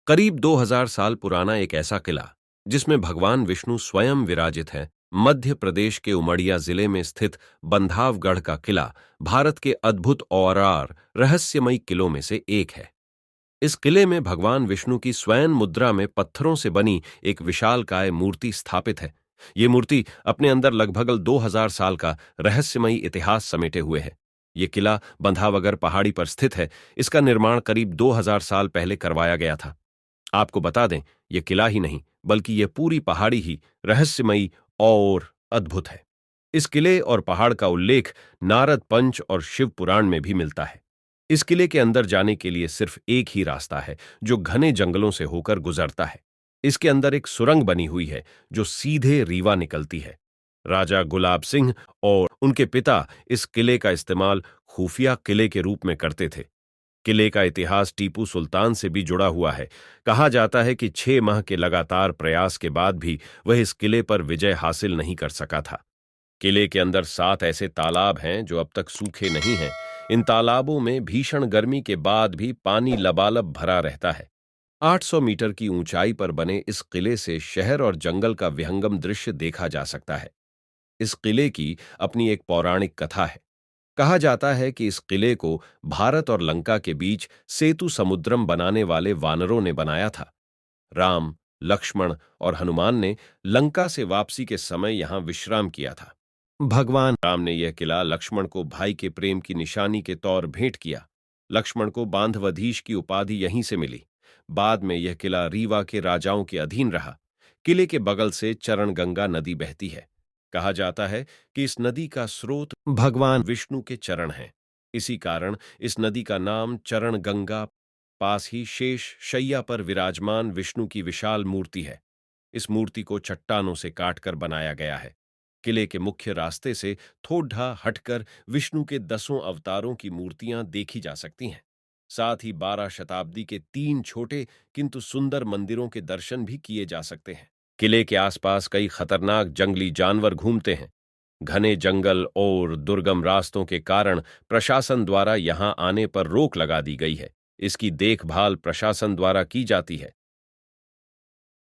करीब 2000 साल पुराना एक ऐसा किला जिसमें भगवान विष्णु स्वयं विराजित हैं। मध्य प्रदेश के उमरिया जिले में स्थित बंधावगढ़ का किला भारत के अद्भुत और रहस्यमयी किलों में से एक है। इस किले में भगवान विष्णु की स्वयं मुद्रा में पत्थरों से बनी एक विशालकाय मूर्ति स्थापित है। ये मूर्ति अपने अंदर लगभग 2000 साल का रहस्यमयी इतिहास समेटे हुए है। ये किला बंधावगढ़ पहाड़ी पर स्थित है। इसका निर्माण करीब 2000 साल पहले करवाया गया था। आपको बता दें, यह किला ही नहीं बल्कि यह पूरी पहाड़ी ही रहस्यमयी और अद्भुत है। इस किले और पहाड़ का उल्लेख नारद पंच और शिव पुराण में भी मिलता है। इस किले के अंदर जाने के लिए सिर्फ एक ही रास्ता है जो घने जंगलों से होकर गुजरता है। इसके अंदर एक सुरंग बनी हुई है जो सीधे रीवा निकलती है। राजा गुलाब सिंह और उनके पिता इस किले का इस्तेमाल खुफिया किले के रूप में करते थे। किले का इतिहास टीपू सुल्तान से भी जुड़ा हुआ है। कहा जाता है कि 6 माह के लगातार प्रयास के बाद भी वह इस किले पर विजय हासिल नहीं कर सका था। किले के अंदर 7 ऐसे तालाब हैं जो अब तक सूखे नहीं हैं। इन तालाबों में भीषण गर्मी के बाद भी पानी लबालब भरा रहता है। 800 मीटर की ऊंचाई पर बने इस किले से शहर और जंगल का विहंगम दृश्य देखा जा सकता है। इस किले की अपनी एक पौराणिक कथा है। कहा जाता है कि इस किले को भारत और लंका के बीच सेतु समुद्रम बनाने वाले वानरों ने बनाया था। राम, लक्ष्मण और हनुमान ने लंका से वापसी के समय यहां विश्राम किया था। भगवान राम ने यह किला लक्ष्मण को भाई के प्रेम की निशानी के तौर भेंट किया। लक्ष्मण को बांधवधीश की उपाधि यहीं से मिली। बाद में यह किला रीवा के राजाओं के अधीन रहा। किले के बगल से चरणगंगा नदी बहती है। कहा जाता है कि इस नदी का स्रोत भगवान विष्णु के चरण हैं। इसी कारण इस नदी का नाम चरण गंगा। पास ही शेष शैया पर विराजमान विष्णु की विशाल मूर्ति है। इस मूर्ति को चट्टानों से काटकर बनाया गया है। किले के मुख्य रास्ते से थोड़ा हटकर विष्णु के 10 अवतारों की मूर्तियां देखी जा सकती हैं। साथ ही 12 शताब्दी के 3 छोटे किंतु सुंदर मंदिरों के दर्शन भी किए जा सकते हैं। किले के आसपास कई खतरनाक जंगली जानवर घूमते हैं। घने जंगल और दुर्गम रास्तों के कारण प्रशासन द्वारा यहां आने पर रोक लगा दी गई है। इसकी देखभाल प्रशासन द्वारा की जाती है।